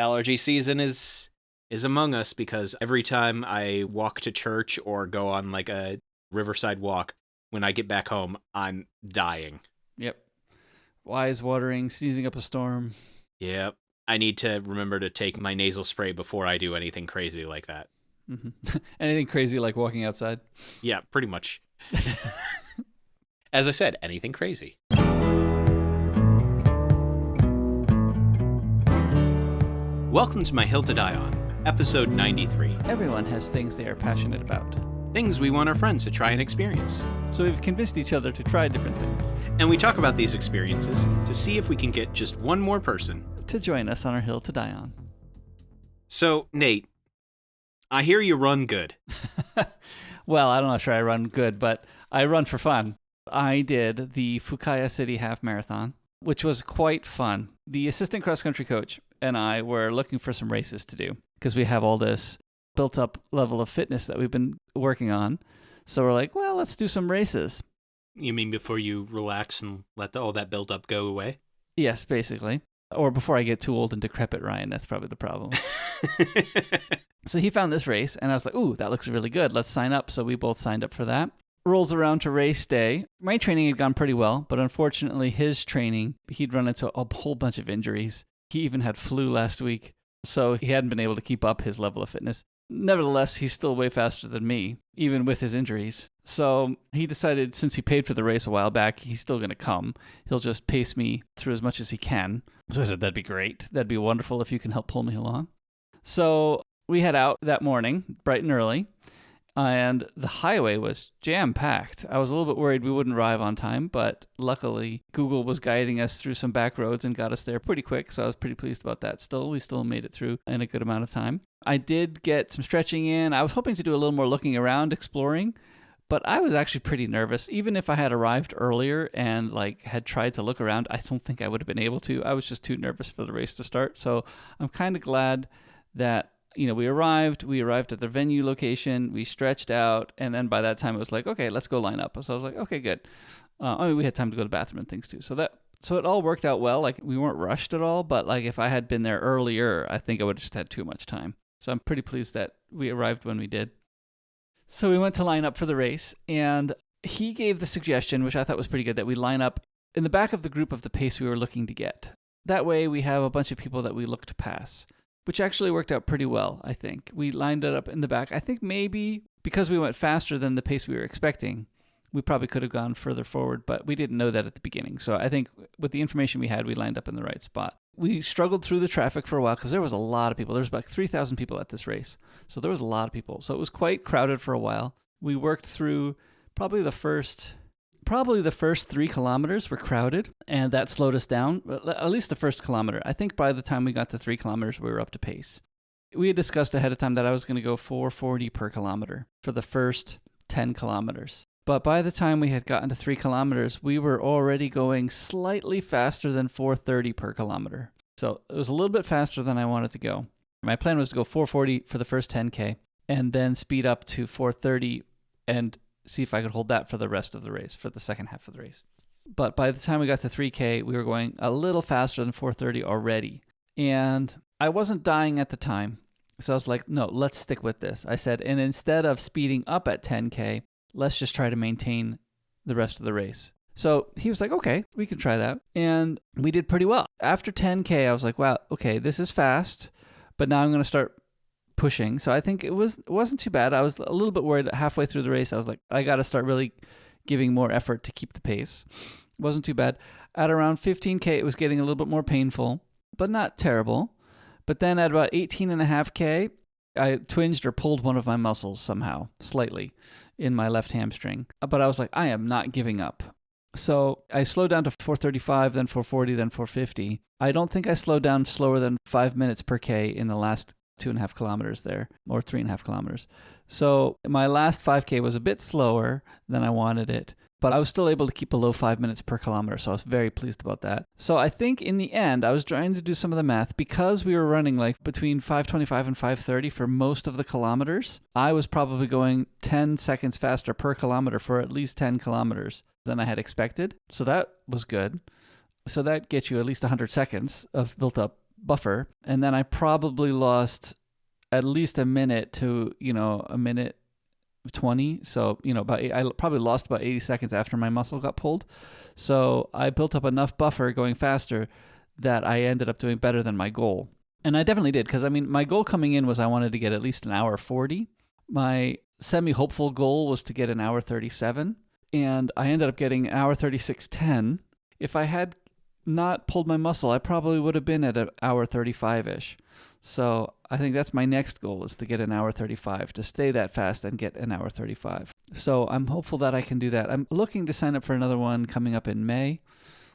Allergy season is among us because every time I walk to church or go on like a riverside walk, when I get back home, I'm dying. Yep. Eyes watering, sneezing up a storm. Yep. I need to remember to take my nasal spray before I do anything crazy like that. Mm-hmm. Anything crazy like walking outside? Yeah, pretty much. As I said, anything crazy. Welcome to My Hill to Die On, episode 93. Everyone has things they are passionate about. Things we want our friends to try and experience. So we've convinced each other to try different things. And we talk about these experiences to see if we can get just one more person to join us on our hill to die on. So, Nate, I hear you run good. Well, I'm not sure I run good, but I run for fun. I did the Fukaya City Half Marathon, which was quite fun. The assistant cross-country coach and I were looking for some races to do because we have all this built-up level of fitness that we've been working on. So we're like, well, let's do some races. You mean before you relax and let all that build-up go away? Yes, basically. Or before I get too old and decrepit, Ryan. That's probably the problem. So he found this race, and I was like, ooh, that looks really good. Let's sign up. So we both signed up for that. Rolls around to race day. My training had gone pretty well, but unfortunately his training, he'd run into a whole bunch of injuries. He even had flu last week, so he hadn't been able to keep up his level of fitness. Nevertheless, he's still way faster than me, even with his injuries. So he decided, since he paid for the race a while back, he's still going to come. He'll just pace me through as much as he can. So I said, that'd be great. That'd be wonderful if you can help pull me along. So we head out that morning, bright and early, and the highway was jam-packed. I was a little bit worried we wouldn't arrive on time, but luckily Google was guiding us through some back roads and got us there pretty quick, so I was pretty pleased about that still. We still made it through in a good amount of time. I did get some stretching in. I was hoping to do a little more looking around, exploring, but I was actually pretty nervous. Even if I had arrived earlier and had tried to look around, I don't think I would have been able to. I was just too nervous for the race to start. So I'm kind of glad that we arrived at the venue location, we stretched out, and then by that time it was like, okay, let's go line up. So I was like, okay, good. We had time to go to the bathroom and things too. So it all worked out well. We weren't rushed at all, but if I had been there earlier, I think I would have just had too much time. So I'm pretty pleased that we arrived when we did. So we went to line up for the race, and he gave the suggestion, which I thought was pretty good, that we line up in the back of the group of the pace we were looking to get. That way we have a bunch of people that we look to pass, which actually worked out pretty well, I think. We lined it up in the back. I think maybe because we went faster than the pace we were expecting, we probably could have gone further forward, but we didn't know that at the beginning. So I think with the information we had, we lined up in the right spot. We struggled through the traffic for a while because there was a lot of people. There was about 3,000 people at this race. So there was a lot of people. So it was quite crowded for a while. We worked through probably the first 3 kilometers were crowded, and that slowed us down, at least the first kilometer. I think by the time we got to 3 kilometers, we were up to pace. We had discussed ahead of time that I was going to go 440 per kilometer for the first 10 kilometers. But by the time we had gotten to 3 kilometers, we were already going slightly faster than 430 per kilometer. So it was a little bit faster than I wanted to go. My plan was to go 440 for the first 10K and then speed up to 430 and see if I could hold that for the rest of the race, for the second half of the race. But by the time we got to 3K, we were going a little faster than 430 already. And I wasn't dying at the time. So I was like, no, let's stick with this. I said, and instead of speeding up at 10K, let's just try to maintain the rest of the race. So he was like, okay, we can try that. And we did pretty well. After 10K, I was like, wow, okay, this is fast, but now I'm going to start pushing. So I think it wasn't too bad. I was a little bit worried halfway through the race. I was like, I got to start really giving more effort to keep the pace. It wasn't too bad. At around 15K, it was getting a little bit more painful, but not terrible. But then at about 18.5K, I twinged or pulled one of my muscles somehow, slightly, in my left hamstring. But I was like, I am not giving up. So I slowed down to 435, then 440, then 450. I don't think I slowed down slower than 5 minutes per K in the last 2.5 kilometers there, or 3.5 kilometers. So my last 5K was a bit slower than I wanted it, but I was still able to keep below 5 minutes per kilometer, so I was very pleased about that. So I think in the end, I was trying to do some of the math. Because we were running between 5:25 and 5:30 for most of the kilometers, I was probably going 10 seconds faster per kilometer for at least 10 kilometers than I had expected. So that was good. So that gets you at least 100 seconds of built up buffer, and then I probably lost at least a minute to, a minute 20. So, I probably lost about 80 seconds after my muscle got pulled. So I built up enough buffer going faster that I ended up doing better than my goal. And I definitely did, because my goal coming in was I wanted to get at least an hour 40. My semi-hopeful goal was to get an hour 37, and I ended up getting an hour 36:10. If I had not pulled my muscle, I probably would have been at an hour 35-ish. So I think that's my next goal, is to get an hour 35, to stay that fast and get an hour 35. So I'm hopeful that I can do that. I'm looking to sign up for another one coming up in May.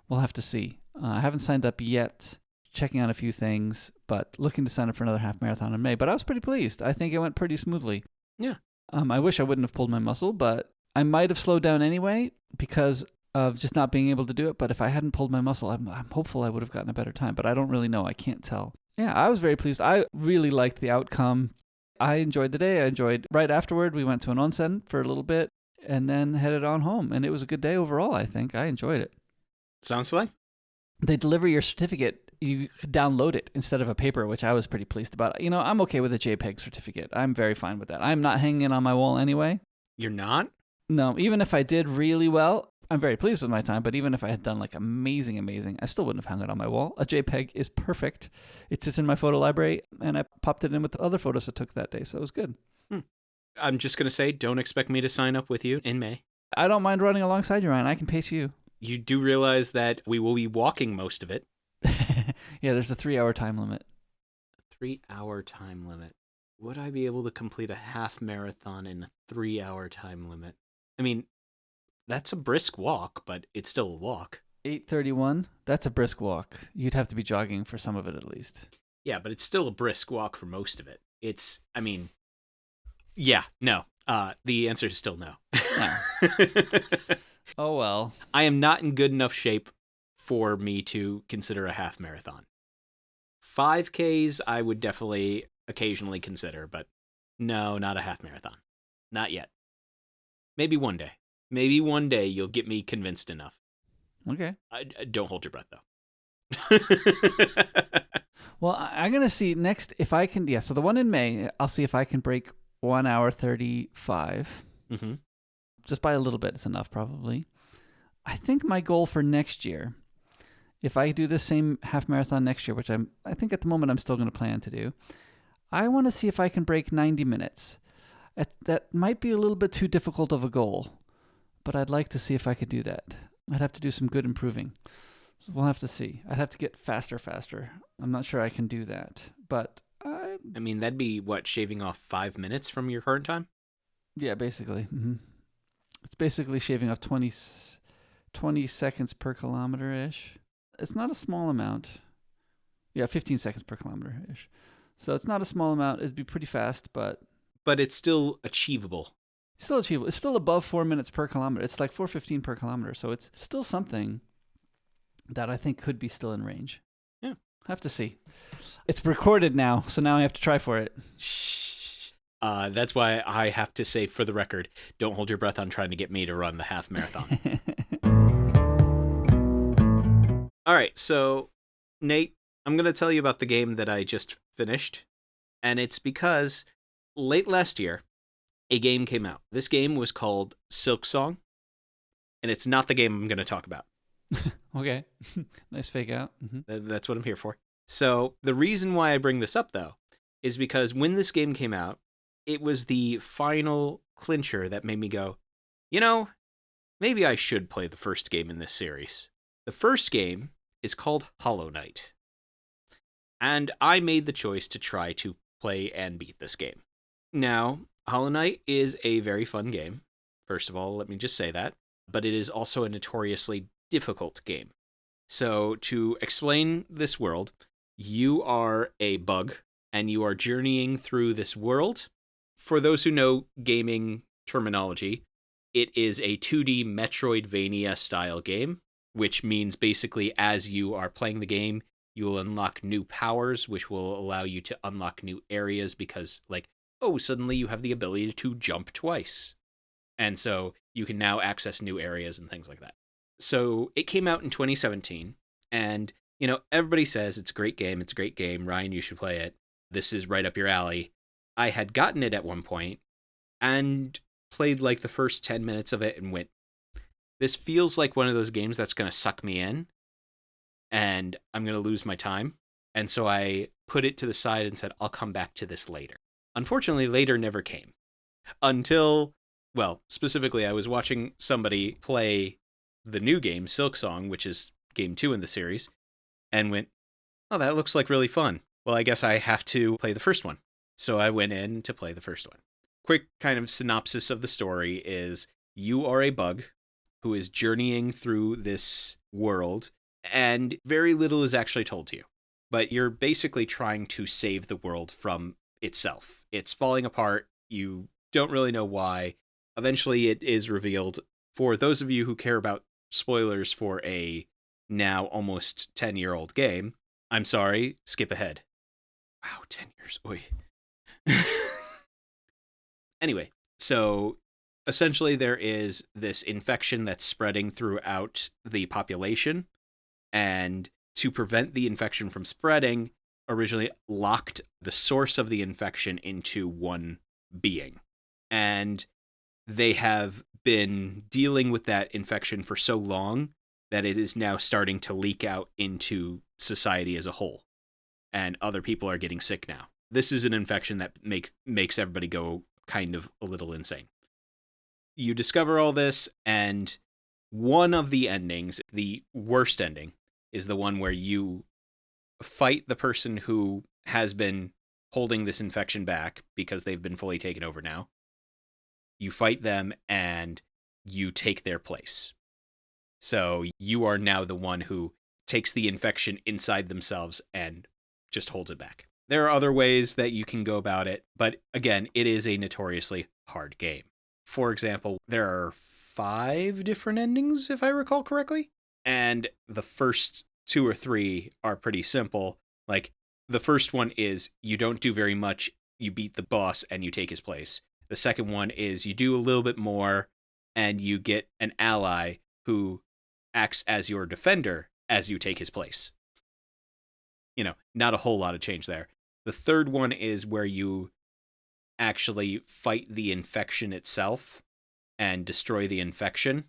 We'll have to see. I haven't signed up yet, checking on a few things, but looking to sign up for another half marathon in May. But I was pretty pleased. I think it went pretty smoothly. Yeah. I wish I wouldn't have pulled my muscle, but I might have slowed down anyway because of just not being able to do it. But if I hadn't pulled my muscle, I'm hopeful I would have gotten a better time. But I don't really know. I can't tell. Yeah, I was very pleased. I really liked the outcome. I enjoyed the day. Right afterward, we went to an onsen for a little bit and then headed on home. And it was a good day overall, I think. I enjoyed it. Sounds fun. They deliver your certificate. You could download it instead of a paper, which I was pretty pleased about. I'm okay with a JPEG certificate. I'm very fine with that. I'm not hanging it on my wall anyway. You're not? No, even if I did really well, I'm very pleased with my time, but even if I had done like amazing, I still wouldn't have hung it on my wall. A JPEG is perfect. It sits in my photo library, and I popped it in with the other photos I took that day, so it was good. I'm just going to say, don't expect me to sign up with you in May. I don't mind running alongside you, Ryan. I can pace you. You do realize that we will be walking most of it. Yeah, there's a 3-hour time limit. 3-hour time limit. Would I be able to complete a half marathon in a 3-hour time limit? I mean, that's a brisk walk, but it's still a walk. 8:31, that's a brisk walk. You'd have to be jogging for some of it at least. Yeah, but it's still a brisk walk for most of it. No. The answer is still no. Oh, well. I am not in good enough shape for me to consider a half marathon. 5Ks I would definitely occasionally consider, but no, not a half marathon. Not yet. Maybe one day. Maybe one day you'll get me convinced enough. Okay. Don't hold your breath, though. Well, I'm going to see next if I can. Yeah, so the one in May, I'll see if I can break 1 hour 35. Mm-hmm. Just by a little bit. It's enough, probably. I think my goal for next year, if I do the same half marathon next year, which I think at the moment I'm still going to plan to do, I want to see if I can break 90 minutes. That might be a little bit too difficult of a goal, but I'd like to see if I could do that. I'd have to do some good improving. So we'll have to see. I'd have to get faster. I'm not sure I can do that, but I mean, that'd be, shaving off 5 minutes from your current time? Yeah, basically. Mm-hmm. It's basically shaving off 20 seconds per kilometer-ish. It's not a small amount. Yeah, 15 seconds per kilometer-ish. So it's not a small amount. It'd be pretty fast, but... But it's still achievable. Still achievable. It's still above 4 minutes per kilometer. It's like 4:15 per kilometer. So it's still something that I think could be still in range. Yeah. Have to see. It's recorded now, so now I have to try for it. That's why I have to say, for the record, don't hold your breath on trying to get me to run the half marathon. All right, so, Nate, I'm going to tell you about the game that I just finished, and it's because late last year, a game came out. This game was called Silksong, and it's not the game I'm going to talk about. Okay. Nice fake out. Mm-hmm. That's what I'm here for. So the reason why I bring this up, though, is because when this game came out, it was the final clincher that made me go, maybe I should play the first game in this series. The first game is called Hollow Knight. And I made the choice to try to play and beat this game. Now, Hollow Knight is a very fun game. First of all, let me just say that. But it is also a notoriously difficult game. So, to explain this world, you are a bug, and you are journeying through this world. For those who know gaming terminology, it is a 2D Metroidvania-style game, which means basically as you are playing the game, you will unlock new powers, which will allow you to unlock new areas because, suddenly you have the ability to jump twice. And so you can now access new areas and things like that. So it came out in 2017, and Everybody says it's a great game. It's a great game. Ryan, you should play it. This is right up your alley. I had gotten it at one point and played like the first 10 minutes of it and went, this feels like one of those games that's going to suck me in and I'm going to lose my time. And so I put it to the side and said, I'll come back to this later. Unfortunately, later never came until, well, specifically, I was watching somebody play the new game, Silksong, which is game 2 in the series, and went, oh, that looks like really fun. Well, I guess I have to play the first one. So I went in to play the first one. Quick kind of synopsis of the story is you are a bug who is journeying through this world, and very little is actually told to you. But you're basically trying to save the world from itself. It's falling apart. You don't really know why. Eventually, it is revealed. For those of you who care about spoilers for a now almost 10-year-old game, I'm sorry, skip ahead. Wow, 10 years. Oy. Anyway, so essentially there is this infection that's spreading throughout the population, and to prevent the infection from spreading, originally locked the source of the infection into one being. And they have been dealing with that infection for so long that it is now starting to leak out into society as a whole. And other people are getting sick now. This is an infection that makes everybody go kind of a little insane. You discover all this, and one of the endings, the worst ending, is the one where you fight the person who has been holding this infection back because they've been fully taken over now. You fight them and you take their place. So you are now the one who takes the infection inside themselves and just holds it back. There are other ways that you can go about it, but again, it is a notoriously hard game. For example, there are 5 different endings, if I recall correctly, and the first 2 or 3 are pretty simple. Like, the first one is you don't do very much, you beat the boss and you take his place. The second one is you do a little bit more and you get an ally who acts as your defender as you take his place. Not a whole lot of change there. The third one is where you actually fight the infection itself and destroy the infection,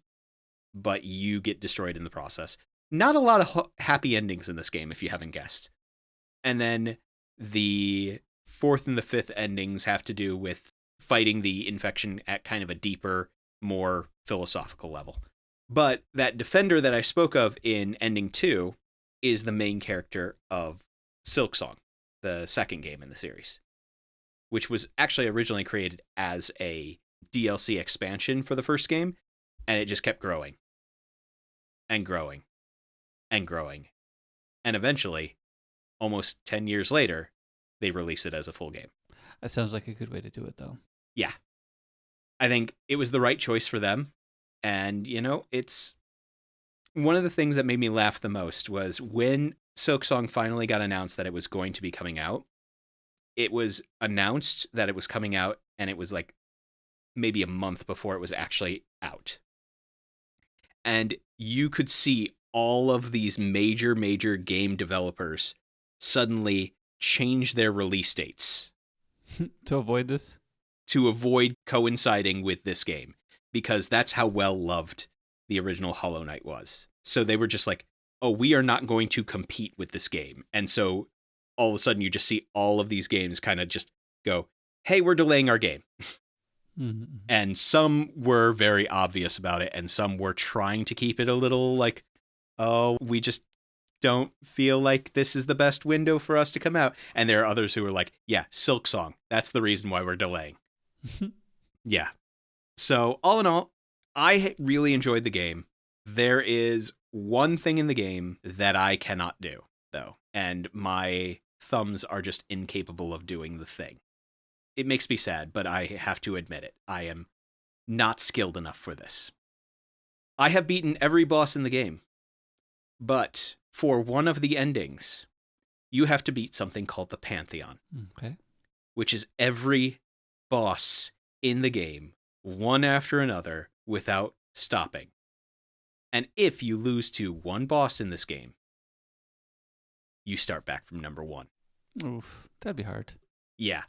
but you get destroyed in the process. Not a lot of happy endings in this game, if you haven't guessed. And then the 4th and the 5th endings have to do with fighting the infection at kind of a deeper, more philosophical level. But that defender that I spoke of in ending 2 is the main character of Silksong, the second game in the series, which was actually originally created as a DLC expansion for the first game, and it just kept growing and growing and growing. And eventually, almost 10 years later, they release it as a full game. That sounds like a good way to do it, though. Yeah. I think it was the right choice for them. And, it's one of the things that made me laugh the most was when Silksong finally got announced that it was going to be coming out. It was announced that it was coming out, and it was like maybe a month before it was actually out. And you could see all of these major game developers suddenly change their release dates To avoid this? to avoid coinciding with this game, because that's how well loved the original Hollow Knight was. So they were just like, oh, we are not going to compete with this game. And so all of a sudden you just see all of these games kind of just go, hey, we're delaying our game. Mm-hmm. And some were very obvious about it, and some were trying to keep it a little like, oh, we just don't feel like this is the best window for us to come out. And there are others who are like, yeah, Silksong, that's the reason why we're delaying. Yeah. So all in all, I really enjoyed the game. There is one thing in the game that I cannot do, though, and my thumbs are just incapable of doing the thing. It makes me sad, but I have to admit it. I am not skilled enough for this. I have beaten every boss in the game, but for one of the endings, you have to beat something called the Pantheon. Okay. Which is every boss in the game, one after another, without stopping. And if you lose to one boss in this game, you start back from number 1. Oof, that'd be hard. Yeah.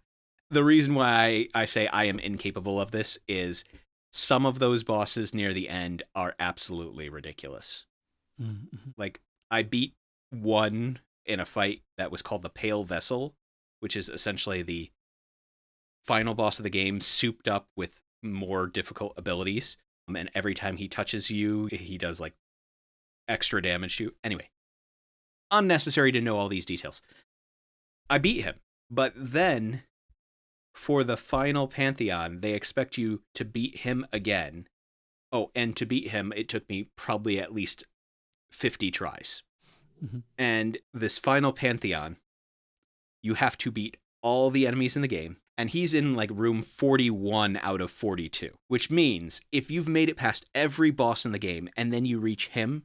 The reason why I say I am incapable of this is some of those bosses near the end are absolutely ridiculous. Mm-hmm. Like, I beat one in a fight that was called the Pale Vessel, which is essentially the final boss of the game souped up with more difficult abilities. And every time he touches you, he does like extra damage to you. Anyway, unnecessary to know all these details. I beat him, but then for the final Pantheon, they expect you to beat him again. Oh, and to beat him, it took me probably at least 50 tries. Mm-hmm. And this final Pantheon, you have to beat all the enemies in the game. And he's in like room 41 out of 42, which means if you've made it past every boss in the game and then you reach him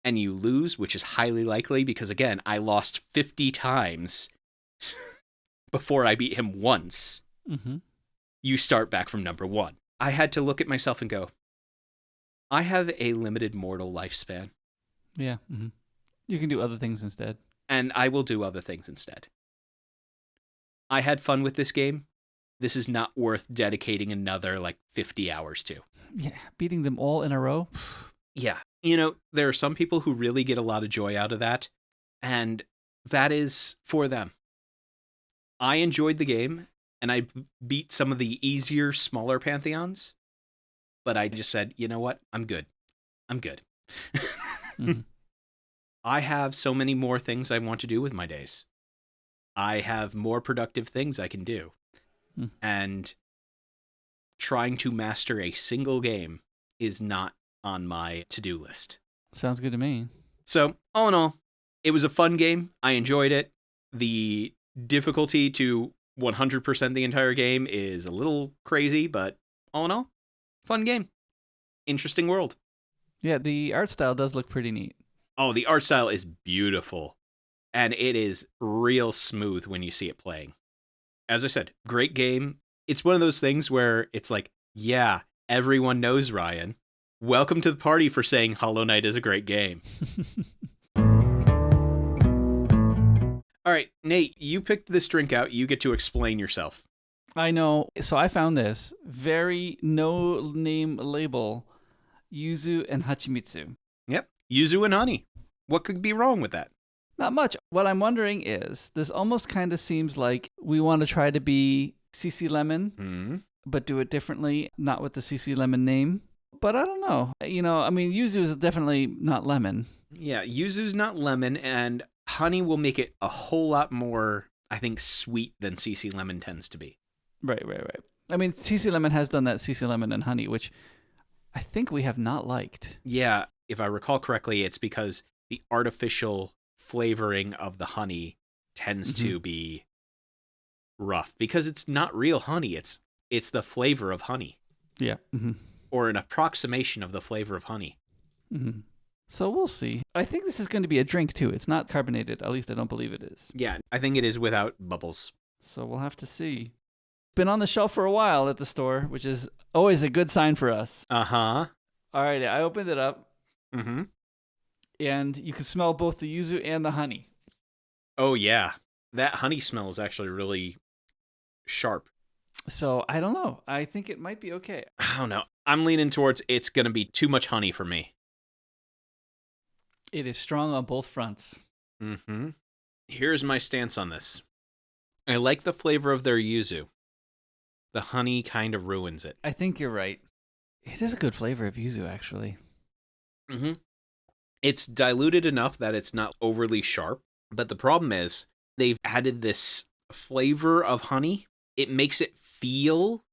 and you lose, which is highly likely because, again, I lost 50 times before I beat him once, Mm-hmm. you start back from number 1. I had to look at myself and go, I have a limited mortal lifespan. Yeah. Mm-hmm. You can do other things instead. And I will do other things instead. I had fun with this game. This is not worth dedicating another like 50 hours to. Yeah, beating them all in a row. Yeah. You know, there are some people who really get a lot of joy out of that, and that is for them. I enjoyed the game, and I beat some of the easier, smaller Pantheons, but I just said, you know what? I'm good. I'm good. Mm-hmm. I have so many more things I want to do with my days. I have more productive things I can do. Mm. And trying to master a single game is not on my to-do list. Sounds good to me. So, all in all, it was a fun game. I enjoyed it. The difficulty to 100% the entire game is a little crazy, but all in all, fun game. Interesting world. Yeah, the art style does look pretty neat. Oh, the art style is beautiful. And it is real smooth when you see it playing. As I said, great game. It's one of those things where it's like, yeah, everyone knows Ryan. Welcome to the party for saying Hollow Knight is a great game. All right, Nate, you picked this drink out. You get to explain yourself. I know. So I found this very no-name label, Yuzu and Hachimitsu. Yep, yuzu and honey. What could be wrong with that? Not much. What I'm wondering is, this almost kind of seems like we want to try to be CC Lemon, but do it differently, not with the CC Lemon name. But I don't know. You know, I mean, yuzu is definitely not lemon. Yeah, yuzu's not lemon, and honey will make it a whole lot more, I think, sweet than CC Lemon tends to be. Right. I mean, CC Lemon has done that CC Lemon and honey, which I think we have not liked. Yeah, if I recall correctly, it's because the artificial flavoring of the honey tends to be rough because it's not real honey. It's the flavor of honey. Yeah. Mm-hmm. Or an approximation of the flavor of honey. Mm-hmm. So we'll see. I think this is going to be a drink too. It's not carbonated. At least I don't believe it is. Yeah, I think it is without bubbles. So we'll have to see. Been on the shelf for a while at the store, which is always a good sign for us. Uh-huh. All right, I opened it up. Mm-hmm. And you can smell both the yuzu and the honey. Oh, yeah. That honey smell is actually really sharp. So, I don't know. I think it might be okay. I don't know. I'm leaning towards it's going to be too much honey for me. It is strong on both fronts. Mm-hmm. Here's my stance on this. I like the flavor of their yuzu. The honey kind of ruins it. I think you're right. It is a good flavor of yuzu, actually. Mm-hmm. It's diluted enough that it's not overly sharp, but the problem is they've added this flavor of honey. It makes it feel,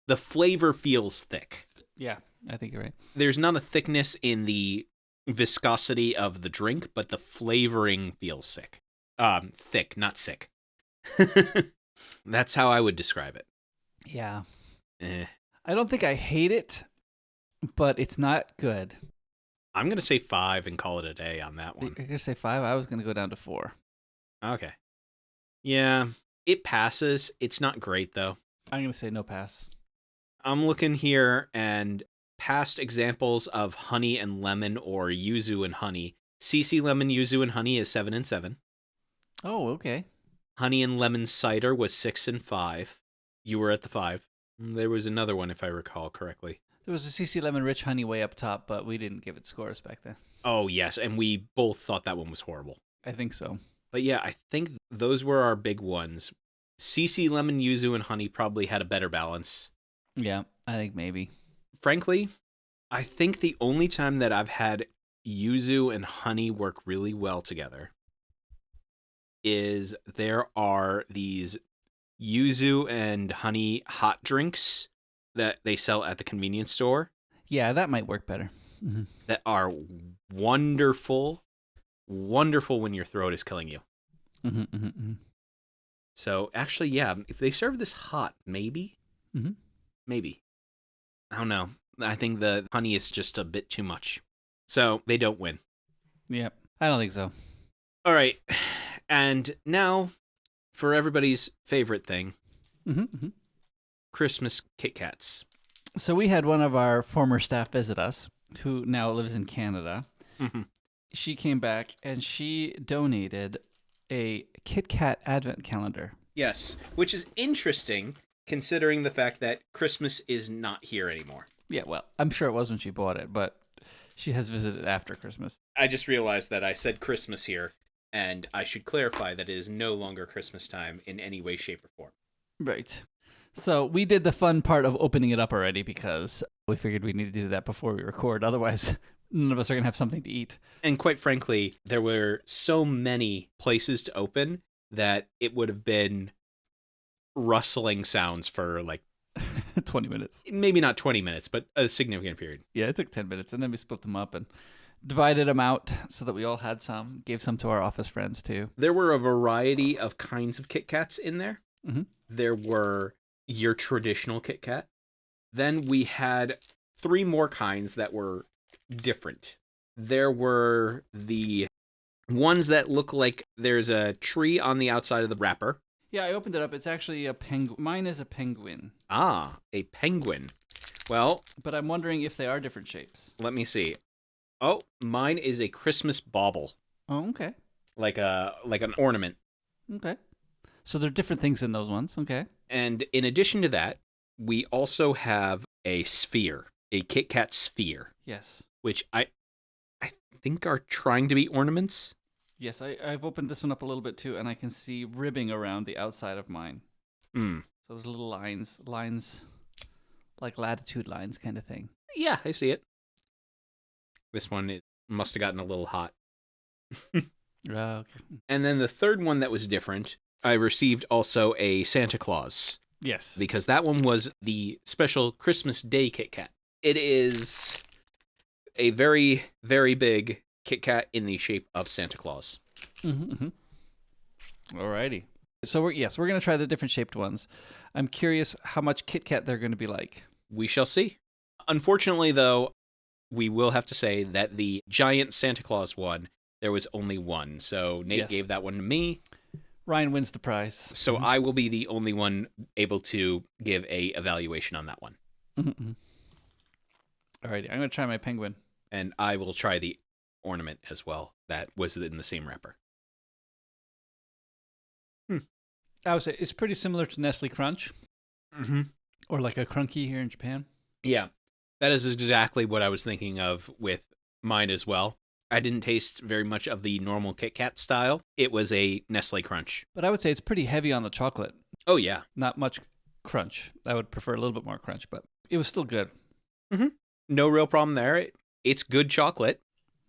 the flavor feels thick. Yeah, I think you're right. There's not a thickness in the viscosity of the drink, but the flavoring feels thick. Thick, not sick. That's how I would describe it. Yeah. I don't think I hate it, but it's not good. I'm going to say 5 and call it a day on that one. You're going to say 5? I was going to go down to 4. Okay. Yeah, it passes. It's not great, though. I'm going to say no pass. I'm looking here, and past examples of honey and lemon or yuzu and honey CC lemon yuzu and honey is 7 and 7. Oh, okay. Honey and lemon cider was 6 and 5. You were at the 5. There was another one, if I recall correctly. There was a CC Lemon Rich Honey way up top, but we didn't give it scores back then. Oh, yes, and we both thought that one was horrible. I think so. But yeah, I think those were our big ones. CC lemon yuzu and honey probably had a better balance. Yeah, I think maybe. Frankly, I think the only time that I've had yuzu and honey work really well together is there are these yuzu and honey hot drinks that they sell at the convenience store Yeah, that might work better. Mm-hmm. that are wonderful, wonderful when your throat is killing you. Mm-hmm, mm-hmm, mm-hmm. So actually, yeah, if they serve this hot, maybe. Mm-hmm. Maybe. I don't know. I think the honey is just a bit too much. So they don't win. Yep, I don't think so. All right. And now for everybody's favorite thing, Mm-hmm, mm-hmm. Christmas Kit Kats. So we had one of our former staff visit us, who now lives in Canada. Mhm. She came back and she donated a Kit Kat advent calendar. Yes, which is interesting considering the fact that Christmas is not here anymore. Yeah, well, I'm sure it was when she bought it, but she has visited after Christmas. I just realized that I said Christmas here, and I should clarify that it is no longer Christmas time in any way, shape, or form. Right. So we did the fun part of opening it up already because we figured we needed to do that before we record. Otherwise, none of us are going to have something to eat. And quite frankly, there were so many places to open that it would have been rustling sounds for like 20 minutes. maybe not 20 minutes, but a significant period. Yeah, it took 10 minutes, and then we split them up and divided them out so that we all had some, gave some to our office friends too. There were a variety of kinds of Kit Kats in there. Mm-hmm. There were your traditional Kit Kat. Then we had 3 more kinds that were different. There were the ones that look like there's a tree on the outside of the wrapper. Yeah, I opened it up. It's actually a penguin. Mine is a penguin. Ah, a penguin. Well, But I'm wondering if they are different shapes. let me see. Oh, mine is a Christmas bauble, Oh, okay. like an ornament. Okay. So there are different things in those ones. Okay. And in addition to that, we also have a sphere, a Kit Kat sphere, Yes. which I think are trying to be ornaments. Yes, I've opened this one up a little bit too, and I can see ribbing around the outside of mine. Hmm. So there's little lines, like latitude lines kind of thing. Yeah, I see it. This one it must have gotten a little hot. Okay. And then the third one that was different, I received also a Santa Claus, Yes. because that one was the special Christmas Day Kit Kat. It is a very, very big Kit Kat in the shape of Santa Claus. Mm-hmm, mm-hmm. Alrighty. So we're going to try the different shaped ones. I'm curious how much Kit Kat they're going to be like. We shall see. Unfortunately, though, we will have to say that the giant Santa Claus one, there was only one. So Nate Yes. gave that one to me. Ryan wins the prize. So I will be the only one able to give a evaluation on that one. Mm-hmm. Alrighty, I'm going to try my penguin. And I will try the ornament as well. That was in the same wrapper. I would say it's pretty similar to Nestle Crunch Mm-hmm. or like a Crunky here in Japan. Yeah, that is exactly what I was thinking of with mine as well. I didn't taste very much of the normal Kit Kat style. It was a Nestle Crunch. But I would say it's pretty heavy on the chocolate. Oh, yeah. Not much crunch. I would prefer a little bit more crunch, but it was still good. No real problem there. It's good chocolate.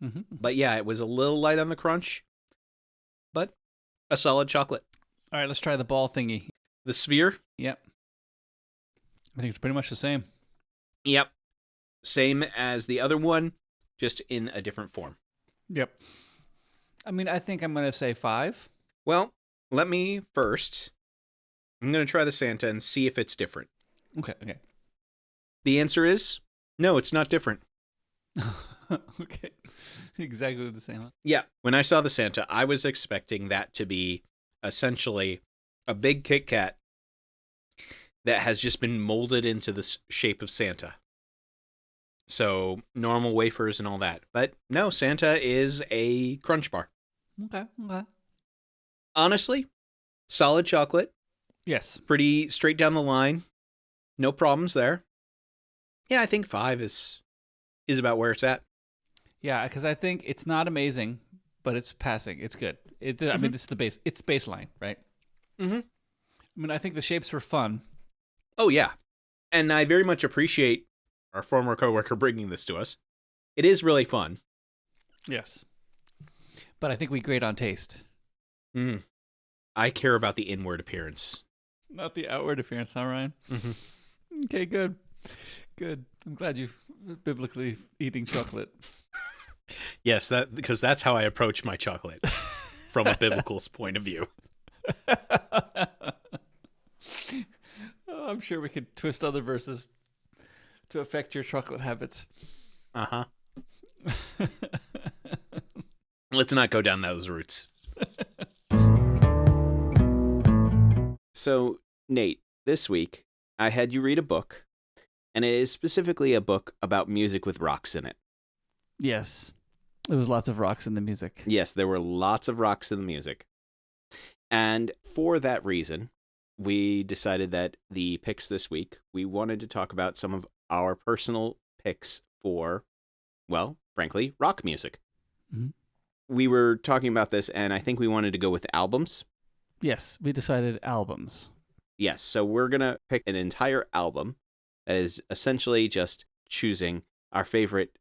Mm-hmm. But yeah, it was a little light on the crunch. But a solid chocolate. All right, let's try the ball thingy. The sphere? Yep. I think it's pretty much the same. Yep. Same as the other one, just in a different form. Yep. I mean, I think I'm going to say 5. Well, let me first. I'm going to try the Santa and see if it's different. Okay. The answer is no, it's not different. Okay. Exactly the same. Yeah. When I saw the Santa, I was expecting that to be essentially a big Kit Kat that has just been molded into the shape of Santa. So normal wafers and all that. But no, Santa is a crunch bar. Okay. Honestly, solid chocolate. Yes. Pretty straight down the line. No problems there. Yeah, I think 5 is about where it's at. Yeah, because I think it's not amazing, but it's passing. It's good. I mean, this is the base. It's baseline, right? Mm-hmm. I mean, I think the shapes were fun. Oh, yeah. And I very much appreciate our former coworker bringing this to us. It is really fun. Yes. But I think we grade on taste. Mm. I care about the inward appearance. Not the outward appearance, huh, Ryan? Mm-hmm. Okay, good. Good. I'm glad you're biblically eating chocolate. Yes, because that's how I approach my chocolate from a biblical point of view. I'm sure we could twist other verses to affect your chocolate habits. Uh-huh. Let's not go down those routes. So, Nate, this week I had you read a book, and it is specifically a book about music with rocks in it. Yes. There was lots of rocks in the music. Yes, there were lots of rocks in the music. And for that reason, we decided that the picks this week, we wanted to talk about some of our personal picks for, well, frankly, rock music. Mm-hmm. We were talking about this, and I think we wanted to go with albums. Yes, we decided albums. Yes, so we're going to pick an entire album that is essentially just choosing our favorite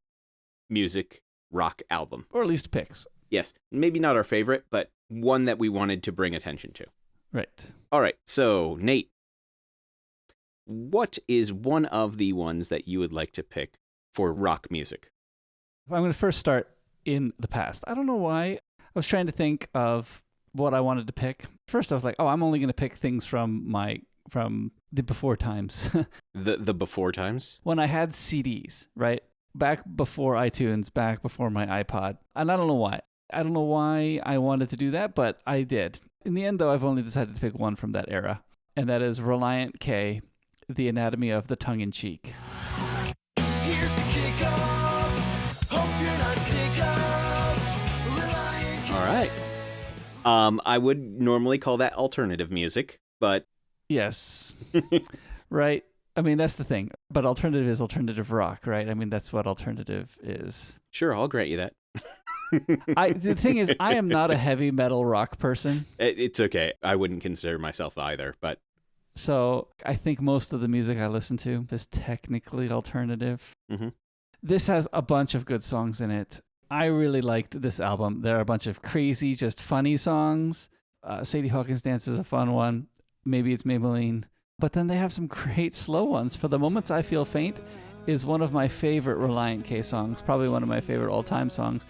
music rock album. Or at least picks. Yes, maybe not our favorite, but one that we wanted to bring attention to. Right. All right, so Nate, what is one of the ones that you would like to pick for rock music? I'm going to first start in the past. I don't know why. I was trying to think of what I wanted to pick. First, I was like, oh, I'm only going to pick things from the before times. the before times? When I had CDs, right? Back before iTunes, back before my iPod. And I don't know why. I don't know why I wanted to do that, but I did. In the end, though, I've only decided to pick one from that era, and that is Reliant K, The Anatomy of the Tongue-in-Cheek. Here's the kickoff. Hope you're not sick of Reliant K. All right. I would normally call that alternative music, but... Yes. Right? I mean, that's the thing. But alternative is alternative rock, right? I mean, that's what alternative is. Sure, I'll grant you that. The thing is, I am not a heavy metal rock person. It's okay. I wouldn't consider myself either, but... So I think most of the music I listen to is technically alternative. Mm-hmm. This has a bunch of good songs in it. I really liked this album. There are a bunch of crazy, just funny songs. Sadie Hawkins Dance is a fun one. Maybe It's Maybelline. But then they have some great slow ones. For the Moments I Feel Faint is one of my favorite Reliant K songs, probably one of my favorite all-time songs.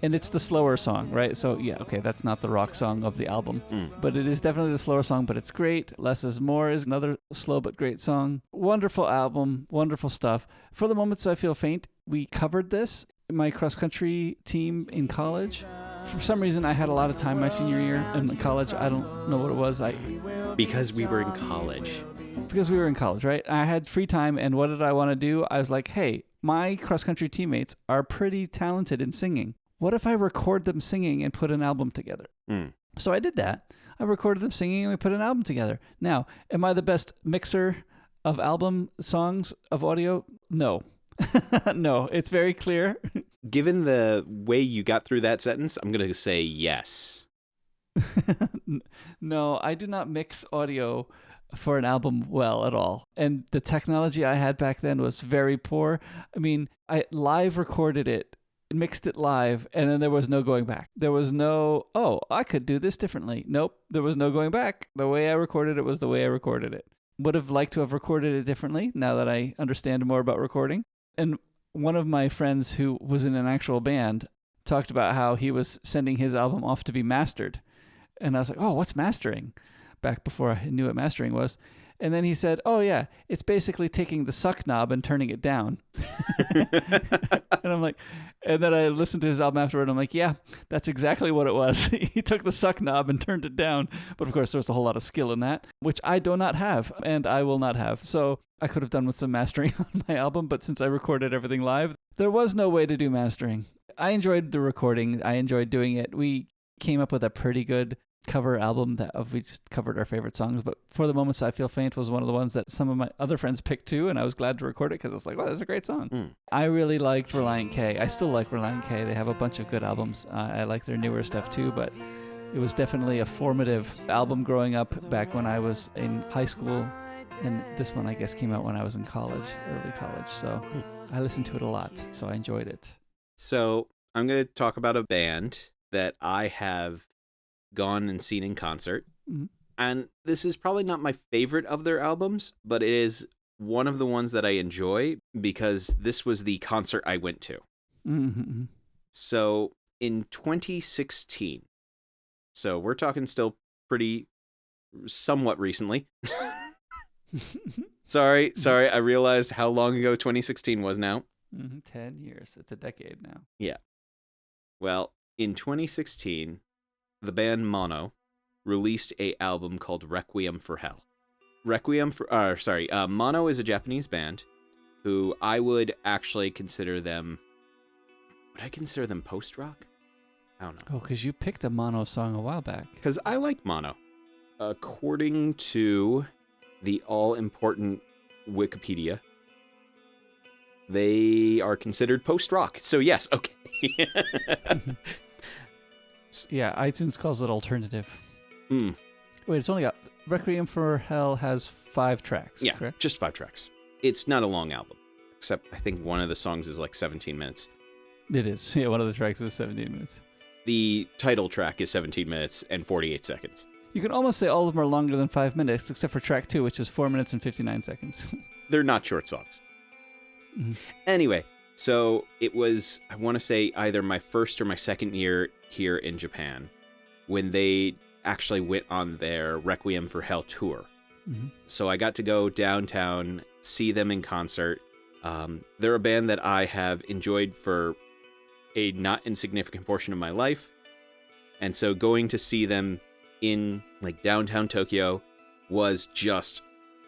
And it's the slower song, right? So, yeah, okay, that's not the rock song of the album. But it is definitely the slower song, but it's great. Less is More is another slow but great song. Wonderful album, wonderful stuff. For the Moments I Feel Faint, we covered this in my cross-country team in college. For some reason, I had a lot of time my senior year in college. I don't know what it was. Because we were in college. Because we were in college, right? I had free time, and what did I want to do? I was like, hey, my cross-country teammates are pretty talented in singing. What if I record them singing and put an album together? So I did that. I recorded them singing and we put an album together. Now, am I the best mixer of album songs of audio? No. No, it's very clear. Given the way you got through that sentence, I'm going to say yes. No, I do not mix audio for an album well at all. And the technology I had back then was very poor. I mean, I live recorded it, mixed it live, and then there was no going back. There was no, oh, I could do this differently. Nope, there was no going back. The way I recorded it was the way I recorded it. Would have liked to have recorded it differently now that I understand more about recording. And one of my friends who was in an actual band talked about how he was sending his album off to be mastered. And I was like, oh, what's mastering? Back before I knew what mastering was. And then he said, oh, yeah, it's basically taking the suck knob and turning it down. And I'm like, and then I listened to his album afterward. And I'm like, yeah, that's exactly what it was. He took the suck knob and turned it down. But of course, there was a whole lot of skill in that, which I do not have and I will not have. So I could have done with some mastering on my album. But since I recorded everything live, there was no way to do mastering. I enjoyed the recording. I enjoyed doing it. We came up with a pretty good cover album that we just covered our favorite songs. But For the Moments I Feel Faint was one of the ones that some of my other friends picked too, and I was glad to record it because I was like, wow, that's a great song. I really liked Reliant K. I still like Reliant K. They have a bunch of good albums. I like their newer stuff too, but it was definitely a formative album growing up back when I was in high school, and this one I guess came out when I was in college, early college. So I listened to it a lot, so I enjoyed it. So I'm going to talk about a band that I have gone and seen in concert. Mhm. And this is probably not my favorite of their albums, but it is one of the ones that I enjoy because this was the concert I went to. Mm-hmm. So in 2016, so we're talking still pretty somewhat recently. Sorry, I realized how long ago 2016 was now. 10 years. It's a decade now. Yeah. Well, in 2016, the band Mono released a album called Requiem for Hell. Mono is a Japanese band who I would actually consider them... Would I consider them post-rock? I don't know. Oh, because you picked a Mono song a while back. Because I like Mono. According to the all-important Wikipedia, they are considered post-rock. So yes, okay. Yeah, iTunes calls it alternative. Mm. Wait, it's only got... Requiem for Hell has 5 tracks, Yeah, correct? just 5 tracks. It's not a long album, except I think one of the songs is like 17 minutes. It is. Yeah, one of the tracks is 17 minutes. The title track is 17 minutes and 48 seconds. You can almost say all of them are longer than 5 minutes, except for track 2, which is 4 minutes and 59 seconds. They're not short songs. Mhm. Anyway, so it was, I want to say, either my first or my second year here in Japan when they actually went on their Requiem for Hell tour. Mhm. So I got to go downtown, see them in concert. They're a band that I have enjoyed for a not insignificant portion of my life. And so going to see them in like downtown Tokyo was just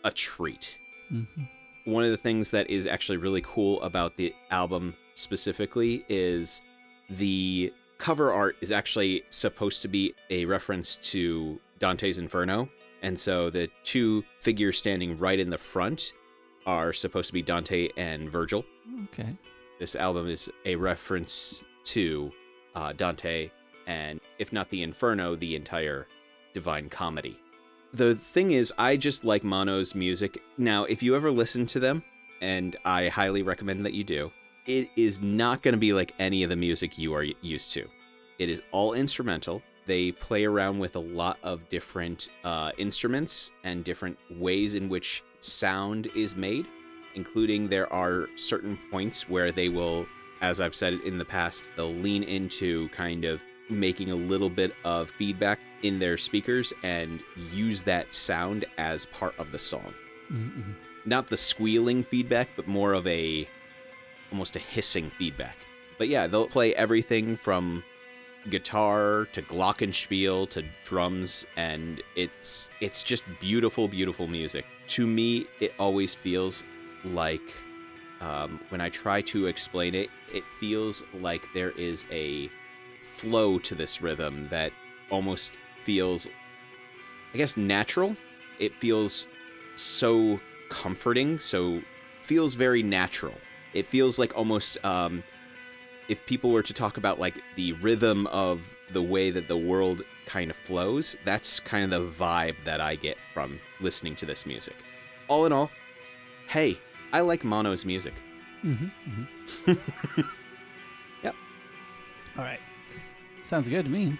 a treat. Mhm. One of the things that is actually really cool about the album specifically is the cover art is actually supposed to be a reference to Dante's Inferno. And so the two figures standing right in the front are supposed to be Dante and Virgil. Okay. This album is a reference to Dante and, if not the Inferno, the entire Divine Comedy. The thing is, I just like Mono's music. Now, if you ever listen to them, and I highly recommend that you do, it is not going to be like any of the music you are used to. It is all instrumental. They play around with a lot of different instruments and different ways in which sound is made, including there are certain points where they will, as I've said in the past, they'll lean into kind of making a little bit of feedback in their speakers and use that sound as part of the song. Mm-hmm. Not the squealing feedback, but more of almost a hissing feedback. But yeah, they'll play everything from guitar to glockenspiel to drums, and it's just beautiful, beautiful music. To me, it always feels like, when I try to explain it, it feels like there is a flow to this rhythm that almost feels, I guess, natural. It feels so comforting, so feels very natural. It feels like almost, if people were to talk about like the rhythm of the way that the world kind of flows, that's kind of the vibe that I get from listening to this music. All in all, hey, I like Mono's music. Mm-hmm. Mm-hmm. Yep. All right. Sounds good to me.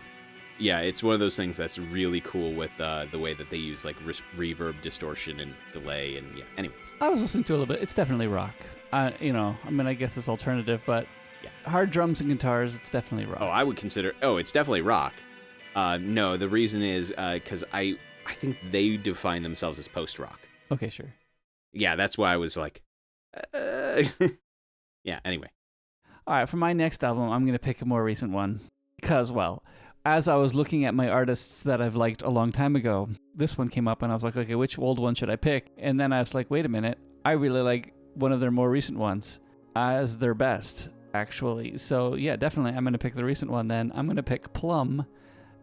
Yeah, it's one of those things that's really cool with the way that they use like reverb, distortion, and delay, and yeah. Anyway, I was listening to it a little bit. It's definitely rock. I guess it's alternative, but yeah. Hard drums and guitars, it's definitely rock. Oh, I would consider. Oh, it's definitely rock. No, the reason is because I think they define themselves as post-rock. Okay, sure. Yeah, that's why I was like, yeah, anyway. All right, for my next album, I'm going to pick a more recent one. Because, well, as I was looking at my artists that I've liked a long time ago, this one came up and I was like, okay, which old one should I pick? And then I was like, wait a minute, I really like one of their more recent ones as their best, actually. So, yeah, definitely I'm going to pick the recent one then. I'm going to pick Plum,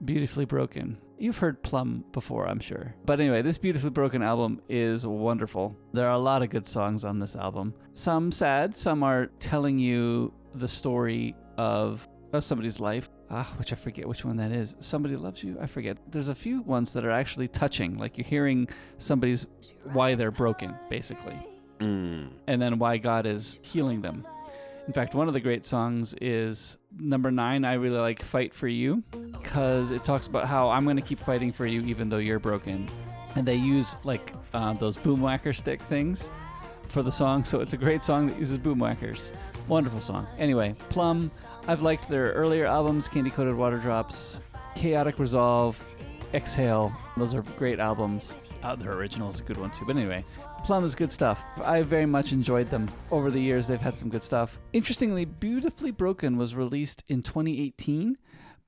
Beautifully Broken. You've heard Plum before, I'm sure. But anyway, this Beautifully Broken album is wonderful. There are a lot of good songs on this album. Some sad, some are telling you the story of somebody's life, which I forget which one that is. Somebody Loves You? I forget. There's a few ones that are actually touching, like you're hearing somebody's why they're broken, basically, and then why God is healing them. In fact, one of the great songs is number 9. I really like Fight For You, because it talks about how I'm going to keep fighting for you even though you're broken. And they use like those boomwhacker stick things for the song, so it's a great song that uses boomwhackers. Wonderful song. Anyway, Plum, I've liked their earlier albums, Candy Coated Water Drops, Chaotic Resolve, Exhale. Those are great albums. Their original is a good one too. But anyway, Plum is good stuff. I very much enjoyed them. Over the years, they've had some good stuff. Interestingly, Beautifully Broken was released in 2018,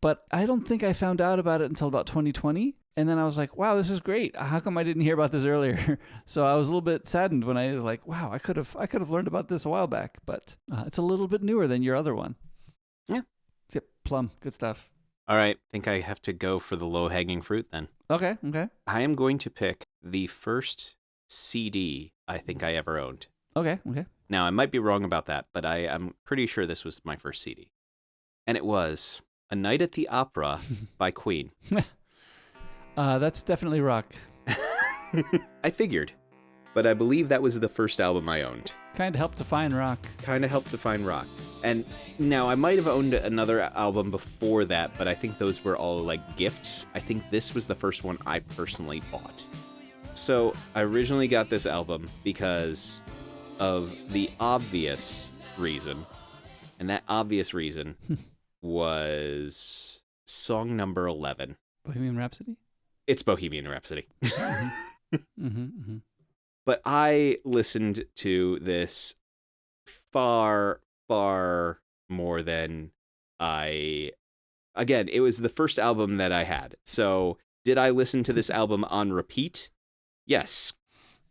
but I don't think I found out about it until about 2020. And then I was like, wow, this is great. How come I didn't hear about this earlier? So I was a little bit saddened when I was like, wow, I could have learned about this a while back, but it's a little bit newer than your other one. Yeah. Yep, Plum, good stuff. All right, I think I have to go for the low-hanging fruit then. Okay. I am going to pick the first CD I think I ever owned. Okay. Now, I might be wrong about that, but I'm pretty sure this was my first CD. And it was A Night at the Opera by Queen. That's definitely rock. I figured, but I believe that was the first album I owned. Kind of helped define rock. And now I might have owned another album before that, but I think those were all like gifts. I think this was the first one I personally bought. So I originally got this album because of the obvious reason. And that obvious reason was song number 11. Bohemian Rhapsody? It's Bohemian Rhapsody. Mm-hmm. But I listened to this far, far more than Again, it was the first album that I had. So did I listen to this album on repeat? Yes.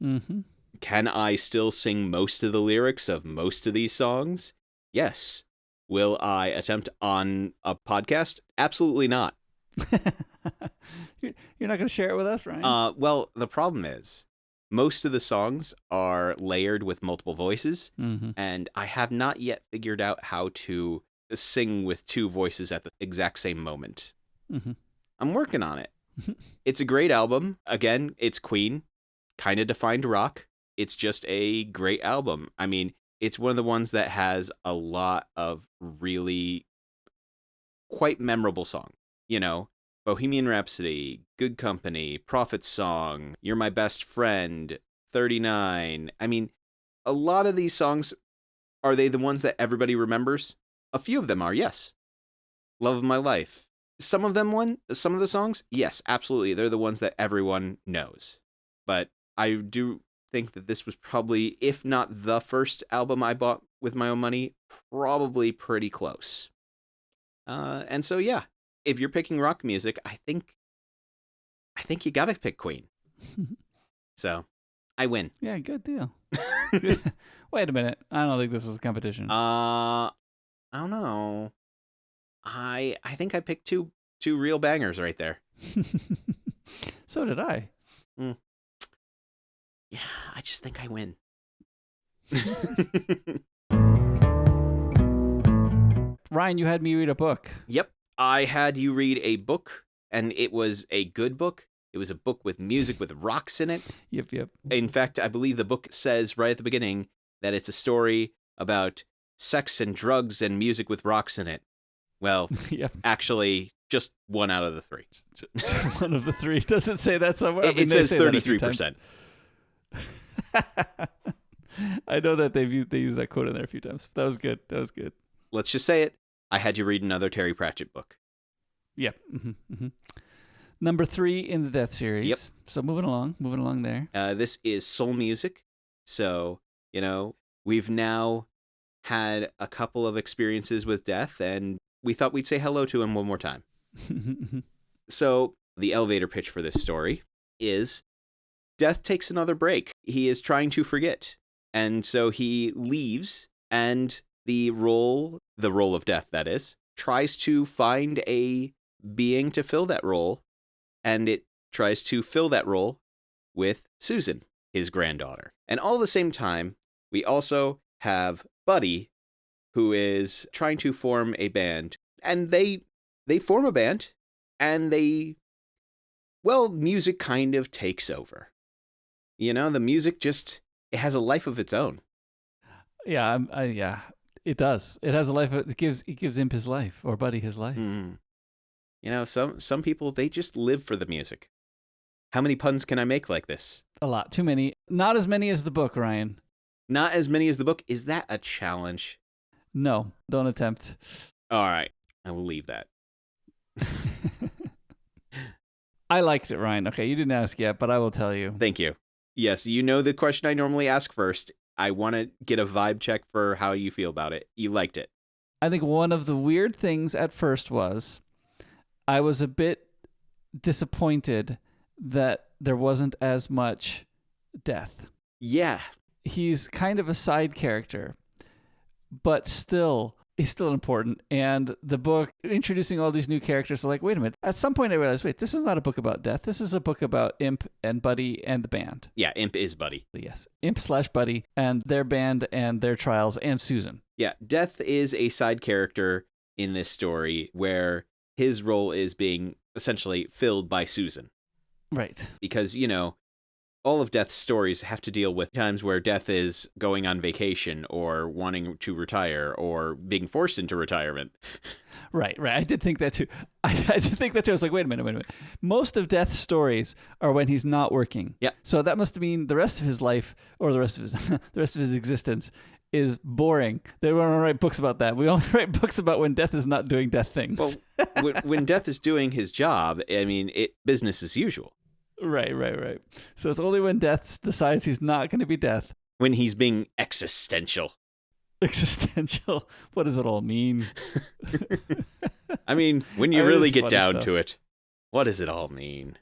Mm-hmm. Can I still sing most of the lyrics of most of these songs? Yes. Will I attempt on a podcast? Absolutely not. You're not going to share it with us, Ryan? Well, the problem is, most of the songs are layered with multiple voices, and I have not yet figured out how to sing with two voices at the exact same moment. I'm working on it. It's a great album. Again, it's Queen. Kind of defined rock. It's just a great album. I mean, it's one of the ones that has a lot of really quite memorable songs. You know, Bohemian Rhapsody, Good Company, Prophet's Song, You're My Best Friend, 39. I mean, a lot of these songs, are they the ones that everybody remembers? A few of them are, yes. Love of My Life. Some of the songs, yes, absolutely. They're the ones that everyone knows. But I do think that this was probably, if not the first album I bought with my own money, probably pretty close. And so, yeah. If you're picking rock music, I think you gotta pick Queen. So, I win. Yeah, good deal. Wait a minute. I don't think this was a competition. I don't know. I think I picked two real bangers right there. So did I. Yeah, I just think I win. Ryan, you had me read a book. Yep. I had you read a book, and it was a good book. It was a book with music with rocks in it. Yep. In fact, I believe the book says right at the beginning that it's a story about sex and drugs and music with rocks in it. Well, actually, just one out of the three. One of the three. Does it say that somewhere? It says 33%. I know that they used that quote in there a few times. That was good. Let's just say it. I had you read another Terry Pratchett book. Yep. Number 3 in the Death series. Yep. So moving along there. This is soul music. So, we've now had a couple of experiences with death, and we thought we'd say hello to him one more time. So, the elevator pitch for this story is Death takes another break. He is trying to forget. And so he leaves, and the role of Death, that is, tries to find a being to fill that role, and it tries to fill that role with Susan, his granddaughter. And all at the same time, we also have Buddy, who is trying to form a band. And they form a band, and music kind of takes over. The music just, it has a life of its own. Yeah, yeah, it does. It has a life. It gives Imp his life, or Buddy his life. Mm. Some people, they just live for the music. How many puns can I make like this? A lot. Too many. Not as many as the book, Ryan. Not as many as the book? Is that a challenge? No, don't attempt. All right, I will leave that. I liked it, Ryan. Okay, you didn't ask yet, but I will tell you. Thank you. Yes, the question I normally ask first. I want to get a vibe check for how you feel about it. You liked it. I think one of the weird things at first was I was a bit disappointed that there wasn't as much death. Yeah. He's kind of a side character, but he's still important. And the book, introducing all these new characters, so like, wait a minute. At some point I realized, wait, this is not a book about death. This is a book about Imp and Buddy and the band. Yeah, Imp is Buddy. Yes. Imp/Buddy and their band and their trials and Susan. Yeah, Death is a side character in this story where his role is being essentially filled by Susan. Right. Because, all of Death's stories have to deal with times where Death is going on vacation or wanting to retire or being forced into retirement. Right. I did think that too. I did think that too. I was like, wait a minute. Most of Death's stories are when he's not working. Yeah. So that must mean the rest of his life, or the rest of his existence, is boring. They don't write books about that. We only write books about when Death is not doing Death things. Well, when Death is doing his job, business as usual. Right. So it's only when Death decides he's not going to be Death. When he's being existential. Existential? What does it all mean? When you really get down to it, what does it all mean?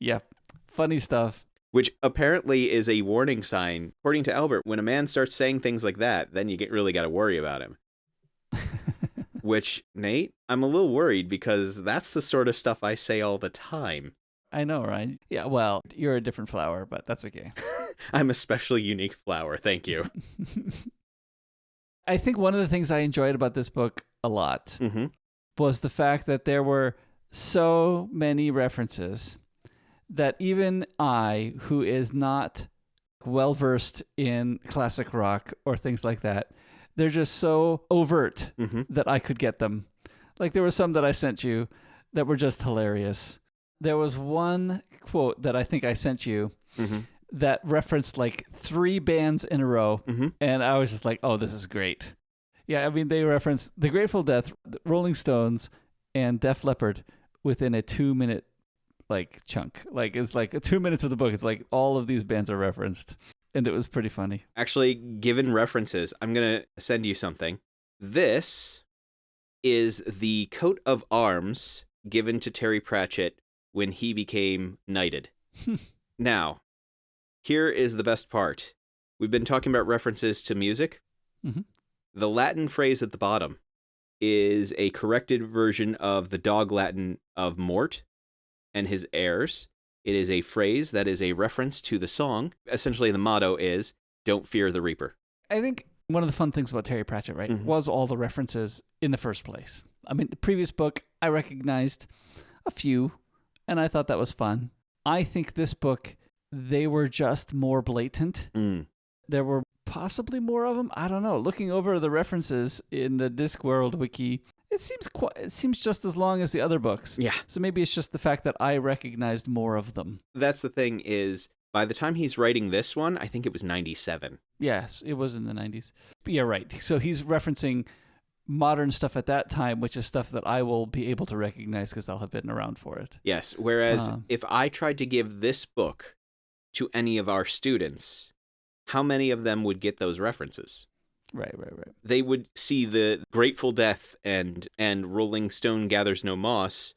Yeah, funny stuff. Which apparently is a warning sign. According to Albert, when a man starts saying things like that, then you really got to worry about him. Which, Nate, I'm a little worried because that's the sort of stuff I say all the time. I know, right? Yeah, well, you're a different flower, but that's okay. I'm a special, unique flower. Thank you. I think one of the things I enjoyed about this book a lot was the fact that there were so many references that even I, who is not well-versed in classic rock or things like that, they're just so overt that I could get them. Like there were some that I sent you that were just hilarious. There was one quote that I think I sent you that referenced like 3 bands in a row. And I was just like, oh, this is great. Yeah, they referenced The Grateful Dead, the Rolling Stones, and Def Leppard within a 2-minute chunk. It's like 2 minutes of the book. It's like all of these bands are referenced. And it was pretty funny. Actually, given references, I'm going to send you something. This is the coat of arms given to Terry Pratchett when he became knighted. Now, here is the best part. We've been talking about references to music. The Latin phrase at the bottom is a corrected version of the dog Latin of Mort and his heirs. It is a phrase that is a reference to the song. Essentially, the motto is, don't fear the Reaper. I think one of the fun things about Terry Pratchett, right, was all the references in the first place. The previous book, I recognized a few, and I thought that was fun. I think this book, they were just more blatant. There were possibly more of them. I don't know. Looking over the references in the Discworld wiki, it seems just as long as the other books. Yeah. So maybe it's just the fact that I recognized more of them. That's the thing is, by the time he's writing this one, I think it was 97. Yes, it was in the 90s. But yeah, right. So he's referencing modern stuff at that time, which is stuff that I will be able to recognize because I'll have been around for it. Yes. Whereas if I tried to give this book to any of our students, how many of them would get those references? Right. They would see the Grateful Death and Rolling Stone Gathers No Moss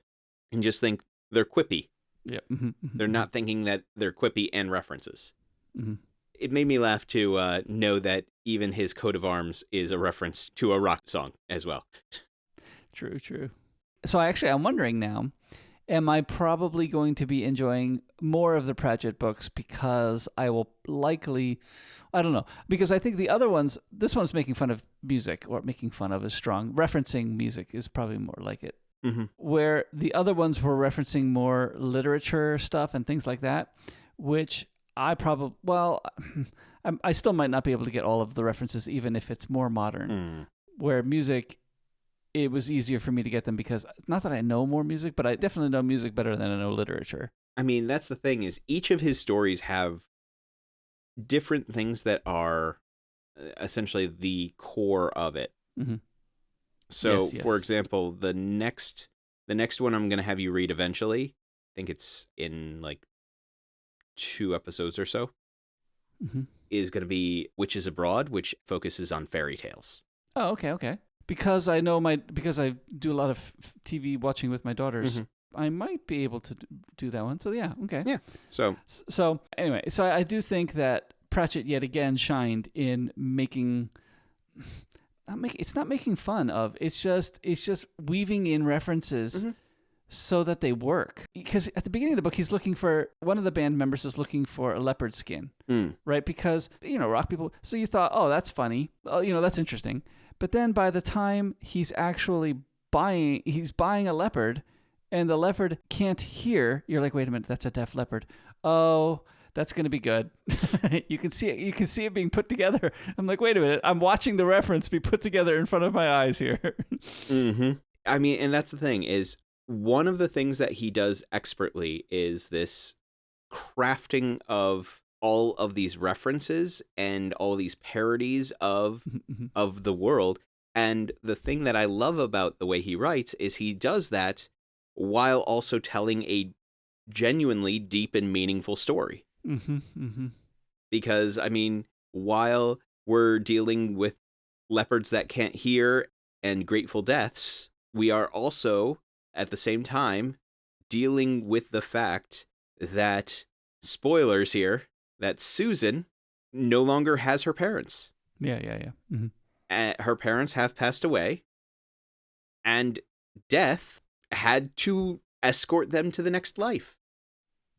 and just think they're quippy. Yeah. They're not thinking that they're quippy and references. Mm-hmm. It made me laugh to know that even his coat of arms is a reference to a rock song as well. True. So I'm wondering now, am I probably going to be enjoying more of the Pratchett books because I will likely, I don't know, because I think the other ones, this one's making fun of music, or making fun of is strong. Referencing music is probably more like it. Mm-hmm. Where the other ones were referencing more literature stuff and things like that, which I probably, I still might not be able to get all of the references, even if it's more modern. Where music, it was easier for me to get them because, not that I know more music, but I definitely know music better than I know literature. I mean, that's the thing, is each of his stories have different things that are essentially the core of it. Mm-hmm. So, Yes. for example, the next one I'm going to have you read eventually, I think it's in like 2 episodes or so, Mm-hmm. is going to be Witches Abroad, which focuses on fairy tales. Oh, okay. Because I do a lot of TV watching with my daughters, I might be able to do that one. So yeah, okay. Yeah. So Anyway, I do think that Pratchett yet again shined in making. It's not making fun of. It's just weaving in references so that they work. Because at the beginning of the book, he's looking for, one of the band members is looking for a leopard skin, right? Because rock people. So you thought, oh, that's funny. Oh, that's interesting. But then by the time he's actually buying a leopard, and the leopard can't hear, you're like, wait a minute, that's a deaf leopard. Oh, that's going to be good. You can see it. You can see it being put together. I'm like, wait a minute. I'm watching the reference be put together in front of my eyes here. I mean, and that's the thing, is one of the things that he does expertly is this crafting of all of these references and all these parodies of the world. And the thing that I love about the way he writes is he does that while also telling a genuinely deep and meaningful story. Because, I mean, while we're dealing with leopards that can't hear and grateful deaths, we are also, at the same time, dealing with the fact that, spoilers here, that Susan no longer has her parents. Yeah. Her parents have passed away, and Death had to escort them to the next life.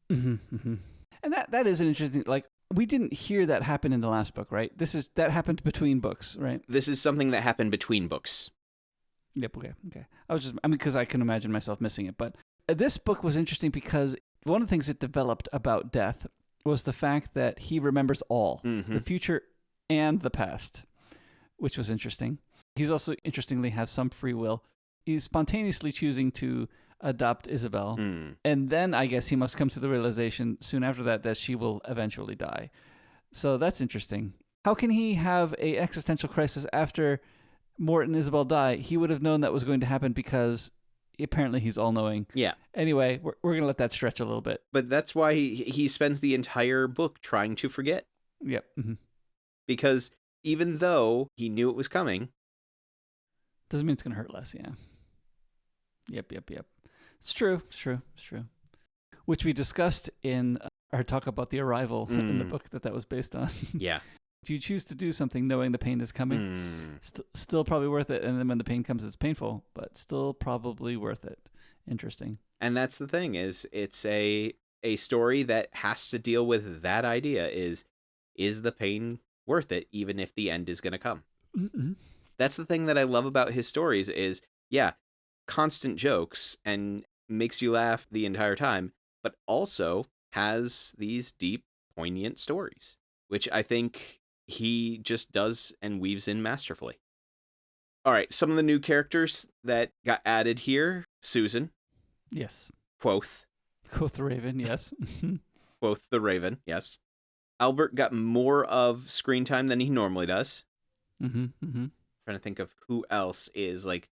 And that is an interesting, like, we didn't hear that happen in the last book, right? That happened between books, right? This is something that happened between books. Yep, okay. Because I can imagine myself missing it. But this book was interesting because one of the things it developed about Death was the fact that he remembers all, the future and the past, which was interesting. He's also, interestingly, has some free will. He's spontaneously choosing to adopt Isabel. And then I guess he must come to the realization soon after that she will eventually die. So that's interesting. How can he have a existential crisis after Mort and Isabel die? He would have known that was going to happen because apparently he's all-knowing. Yeah. Anyway, we're going to let that stretch a little bit. But that's why he spends the entire book trying to forget. Yep. Because even though he knew it was coming... Doesn't mean it's going to hurt less, yeah. Yep. It's true. Which we discussed in our talk about the arrival in the book that was based on. Yeah. Do you choose to do something knowing the pain is coming? Still probably worth it. And then when the pain comes, it's painful, but still probably worth it. Interesting. And that's the thing, is it's a story that has to deal with that idea, is the pain worth it, even if the end is going to come? That's the thing that I love about his stories is, yeah, constant jokes and makes you laugh the entire time, but also has these deep, poignant stories, which I think he just does and weaves in masterfully. All right, some of the new characters that got added here: Susan. Yes. Quoth. Quoth the Raven, yes. Quoth the Raven, yes. Albert got more of screen time than he normally does. trying to think of who else is like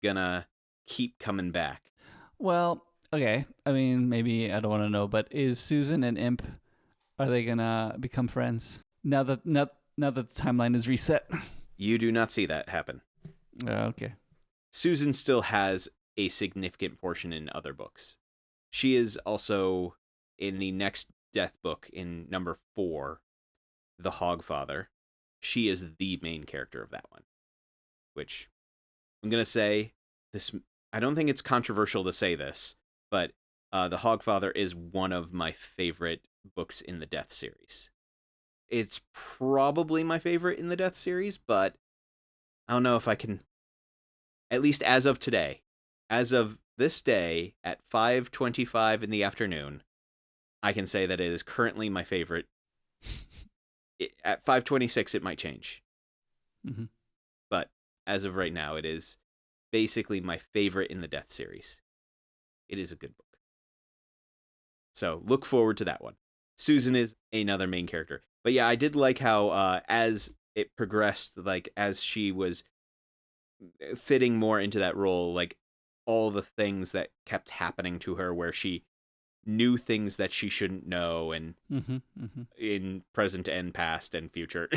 gonna keep coming back. Well, okay. I mean, maybe I don't want to know, but is Susan and Imp, are they gonna become friends now that the timeline is reset? You do not see that happen. Okay. Susan still has a significant portion in other books. She is also in the next Death book in number 4, The Hogfather. She is the main character of that one, which I'm going to say this. I don't think it's controversial to say this, but The Hogfather is one of my favorite books in the Death series. It's probably my favorite in the Death series, but I don't know if I can, at least as of today, as of this day at 5:25 in the afternoon, I can say that it is currently my favorite. At 5:26, it might change. Mm-hmm. But as of right now, it is basically my favorite in the Death series. It is a good book. So look forward to that one. Susan is another main character. But yeah, I did like how as it progressed, like as she was fitting more into that role, like all the things that kept happening to her where she knew things that she shouldn't know, and in present and past and future.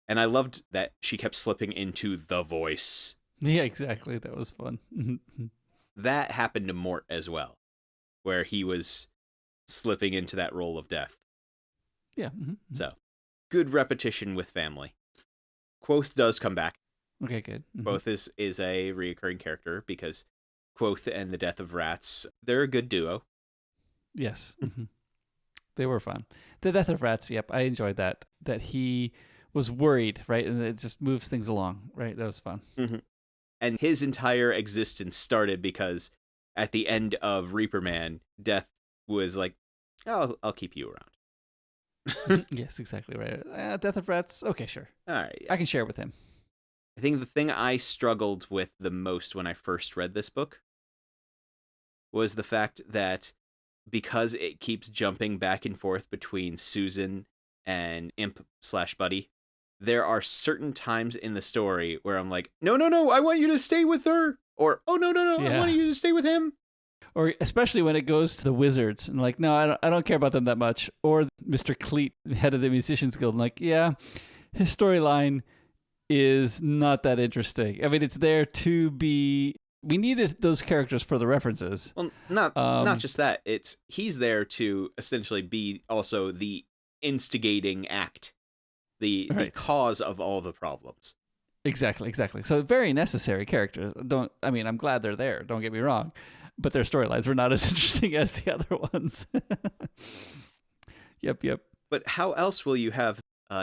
And I loved that she kept slipping into the voice. Yeah, exactly. That was fun. That happened to Mort as well, where he was slipping into that role of death. Yeah. So, good repetition with family. Quoth does come back. Okay, good. Quoth is a reoccurring character because Quoth and the Death of Rats, they're a good duo. Yes. They were fun. The Death of Rats, yep, I enjoyed that. That he was worried, right? And it just moves things along, right? That was fun. Mm-hmm. And his entire existence started because at the end of Reaper Man, Death was like, oh, I'll keep you around. Yes, exactly right. Death of Rats, okay, sure. All right. Yeah. I can share with him. I think the thing I struggled with the most when I first read this book was the fact that because it keeps jumping back and forth between Susan and Imp/Buddy, there are certain times in the story where I'm like, no, I want you to stay with her. Or, oh, no, I want you to stay with him. Or especially when it goes to the wizards and like, no, I don't care about them that much. Or Mr. Cleet, head of the Musicians Guild, like, yeah, his storyline is not that interesting. I mean, it's there to be. We needed those characters for the references. Well, not just that. He's there to essentially be also the instigating act, the cause of all the problems. Exactly. So very necessary characters. I'm glad they're there. Don't get me wrong, but their storylines were not as interesting as the other ones. Yep. But how else will you have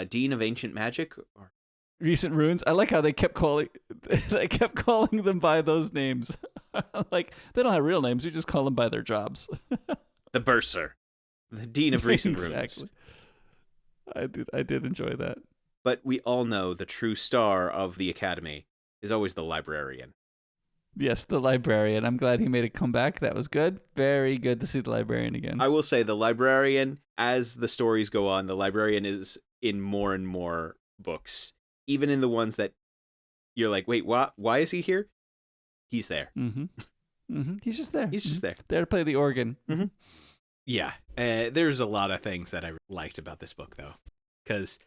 Dean of Ancient Magic or Recent Runes? I like how they kept calling them by those names. Like, they don't have real names. You just call them by their jobs. the Bursar, the Dean of Recent Runes. Exactly. I did enjoy that. But we all know the true star of the Academy is always the librarian. Yes, the librarian. I'm glad he made a comeback. That was good. Very good to see the librarian again. I will say the librarian, as the stories go on, the librarian is in more and more books. Even in the ones that you're like, wait, why is he here? He's there. He's just there. He's just there. There to play the organ. Yeah. There's a lot of things that I liked about this book, though. Because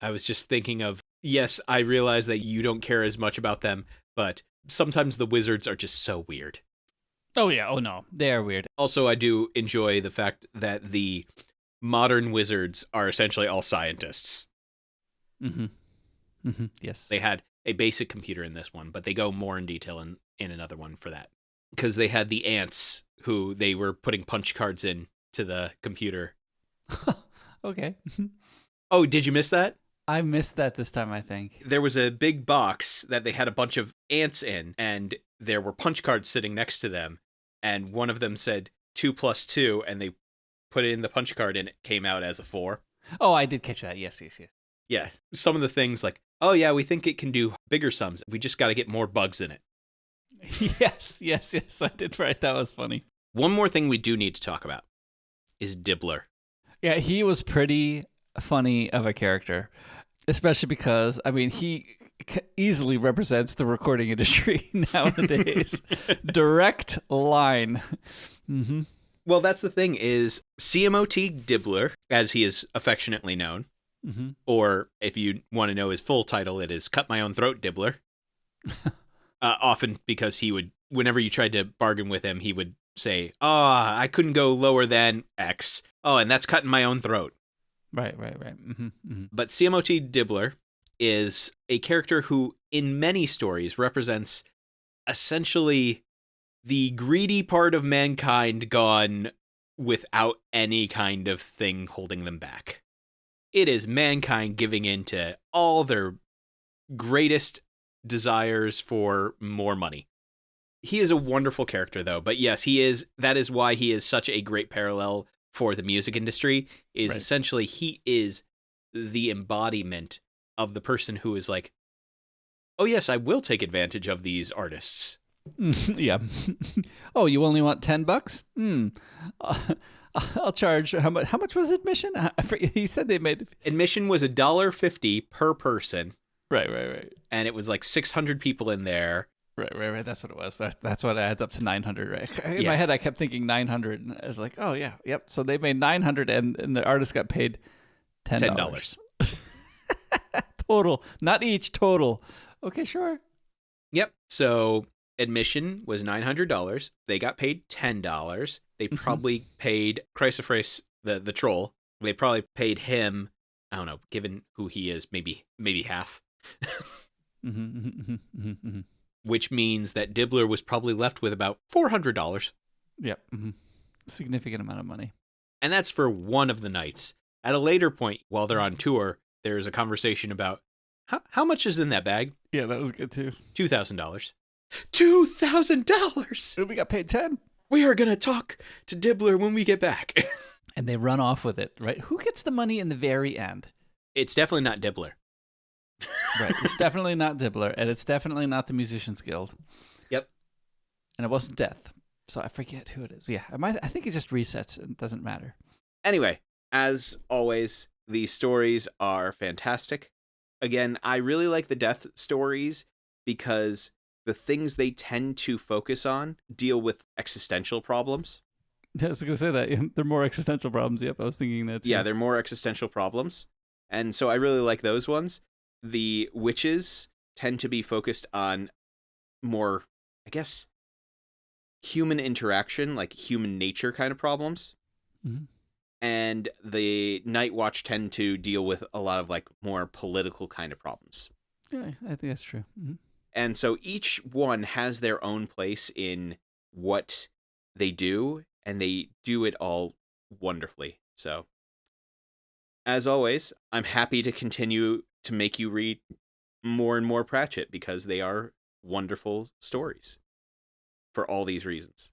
I was just thinking of, yes, I realize that you don't care as much about them, but sometimes the wizards are just so weird. Oh, yeah. Oh, no. They are weird. Also, I do enjoy the fact that the modern wizards are essentially all scientists. Yes. They had a basic computer in this one, but they go more in detail in another one for that. Because they had the ants who they were putting punch cards in to the computer. Okay. Oh, did you miss that? I missed that this time, I think. There was a big box that they had a bunch of ants in, and there were punch cards sitting next to them, and one of them said 2 + 2, and they put it in the punch card, and it came out as a 4. Oh, I did catch that. Yes. Yeah, some of the things like, oh yeah, we think it can do bigger sums. We just got to get more bugs in it. Yes, I did right. That was funny. One more thing we do need to talk about is Dibbler. Yeah, he was pretty funny of a character, especially because, I mean, he easily represents the recording industry nowadays. Direct line. Mm-hmm. Well, that's the thing is CMOT Dibbler, as he is affectionately known, Mm-hmm. or if you want to know his full title, it is Cut My Own Throat Dibbler. Often because he would, whenever you tried to bargain with him, he would say, "Oh, I couldn't go lower than X. Oh, and that's cutting my own throat." Right. Mm-hmm. Mm-hmm. But CMOT Dibbler is a character who, in many stories, represents essentially the greedy part of mankind gone without any kind of thing holding them back. It is mankind giving in to all their greatest desires for more money. He is a wonderful character, though. But yes, he is. That is why he is such a great parallel for the music industry. Is Right. essentially he is the embodiment of the person who is like, "Oh yes, I will take advantage of these artists." Yeah. Oh, you only want $10? I'll charge. How much was admission? I forget. He said they made. Admission was $1.50 per person, Right. and it was like 600 people in there. Right. That's what it was. That's what adds up to 900, right? In Yeah. my head, I kept thinking 900. And I was like, oh, yeah. Yep. So they made 900 and the artist got paid $10. Total. Not each, total. Okay, sure. Yep. So admission was $900. They got paid $10. They Mhm. probably paid Chrysophrase, the troll. They probably paid him, I don't know, given who he is, maybe half. Mm-hmm. Which means that Dibbler was probably left with about $400. Yep. Mm-hmm. Significant amount of money. And that's for one of the nights. At a later point, while they're on tour, there's a conversation about how much is in that bag? Yeah, that was good too. $2,000. $2,000! We got paid 10. We are going to talk to Dibbler when we get back. And they run off with it, right? Who gets the money in the very end? It's definitely not Dibbler. Right. It's definitely not Dibbler, and it's definitely not the Musicians Guild. Yep. And it wasn't Death. So I forget who it is. Yeah, I think it just resets. It doesn't matter. Anyway, as always, these stories are fantastic. Again, I really like the death stories because the things they tend to focus on deal with existential problems. Yeah, I was going to say that. Yeah, they're more existential problems. Yep, I was thinking that too. Yeah, they're more existential problems. And so I really like those ones. The witches tend to be focused on more, I guess, human interaction, like human nature kind of problems. Mhm. And the Night Watch tend to deal with a lot of like more political kind of problems. Yeah, I think that's true. Mm-hmm. And so each one has their own place in what they do, and they do it all wonderfully. So, as always, I'm happy to continue to make you read more and more Pratchett because they are wonderful stories for all these reasons.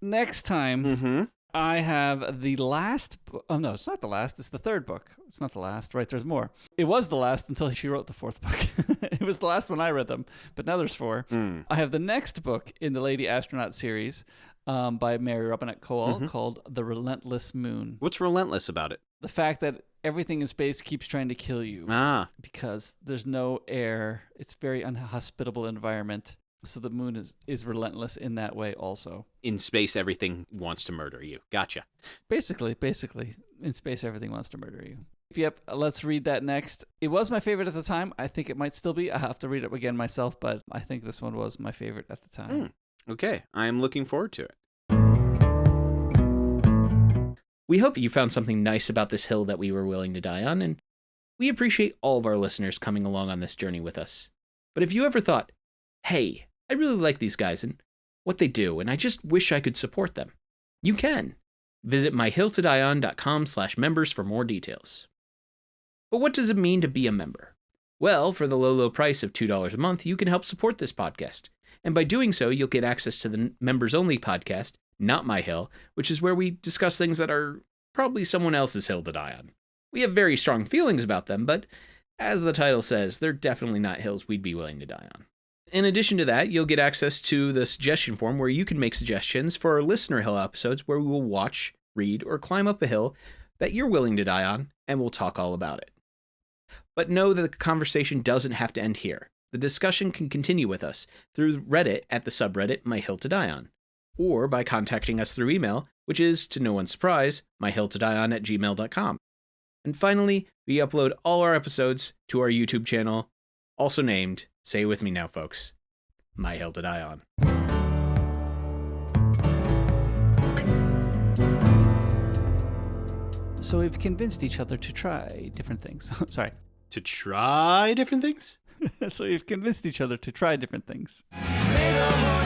Next time, Mm-hmm. I have the last. Oh no, it's not the last. It's the third book. It's not the last. Right? There's more. It was the last until she wrote the fourth book. It was the last when I read them, but now there's 4. Mm. I have the next book in the Lady Astronaut series by Mary Robinette Kowal called The Relentless Moon. What's relentless about it? The fact that everything in space keeps trying to kill you Ah, because there's no air. It's a very unhospitable environment. So the moon is relentless in that way also. in space, everything wants to murder you. Gotcha. Basically, in space, everything wants to murder you. Yep, let's read that next. It was my favorite at the time. I think it might still be. I have to read it again myself, but I think this one was my favorite at the time. Okay, I am looking forward to it. We hope you found something nice about this hill that we were willing to die on, and we appreciate all of our listeners coming along on this journey with us. But if you ever thought, hey, I really like these guys and what they do, and I just wish I could support them, you can. Visit myhilltodieon.com/members for more details. But what does it mean to be a member? Well, for the low price of $2 a month, you can help support this podcast. And by doing so, you'll get access to the members-only podcast, Not My Hill, which is where we discuss things that are probably someone else's hill to die on. We have very strong feelings about them, but as the title says, they're definitely not hills we'd be willing to die on. In addition to that, you'll get access to the suggestion form where you can make suggestions for our Listener Hill episodes where we will watch, read, or climb up a hill that you're willing to die on, and we'll talk all about it. But know that the conversation doesn't have to end here. The discussion can continue with us through Reddit at the subreddit My Hill to Die On, or by contacting us through email, which is, to no one's surprise, myhilltodieon@gmail.com. And finally, we upload all our episodes to our YouTube channel, also named, say it with me now, folks, My Hill to Die On. So we've convinced each other to try different things. Sorry. To try different things? So we've convinced each other to try different things. May the